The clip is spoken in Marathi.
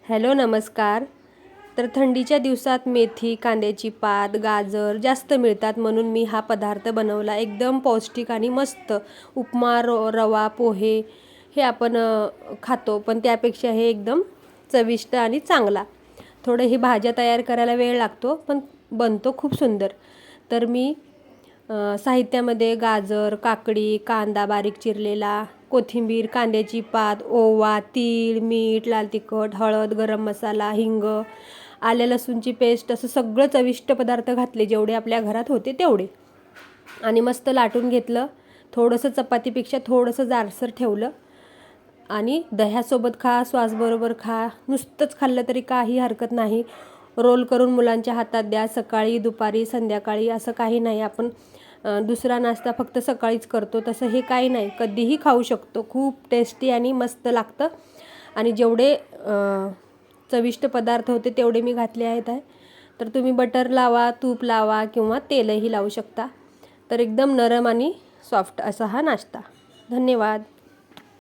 हॅलो नमस्कार. तर थंडीच्या दिवसात मेथी, कांद्याची पात, गाजर जास्त मिळतात म्हणून मी हा पदार्थ बनवला. एकदम पौष्टिक आणि मस्त. उपमा, रवा, पोहे हे आपण खातो, पण त्यापेक्षा हे एकदम चविष्ट आणि चांगला. थोडं ही भाज्या तयार करायला वेळ लागतो, पण बनतो खूप सुंदर. तर मी साहित्यामध्ये गाजर, काकडी, कांदा बारीक चिरलेला, कोथिंबीर, कांद्याची पात, ओवा, तीळ, मीठ, लाल तिखट, हळद, गरम मसाला, हिंग, आलं लसूणची पेस्ट असं सगळं चविष्ट पदार्थ घातले, जेवढे आपल्या घरात होते तेवढे. आणि मस्त लाटून घेतलं. थोडंसं चपातीपेक्षा थोडंसं जाडसर ठेवलं आणि दह्यासोबत खा, सॉसबरोबर खा, नुसतंच खाल्लं तरी काही हरकत नाही. रोल करून मुलांच्या हातात द्या. सकाळी, दुपारी, संध्याकाळी असं काही नाही. आपण दुसरा नाश्ता फक्त सकाळीच करतो, तसं हे काही नाही, कधीही खाऊ शकतो. खूप टेस्टी आणि मस्त लागतं. आणि जेवढे चविष्ट पदार्थ होते तेवढे मी घातले आहेत तर तुम्ही बटर लावा, तूप लावा किंवा तेलही लावू शकता. तर एकदम नरम आणि सॉफ्ट असा हा नाश्ता. धन्यवाद.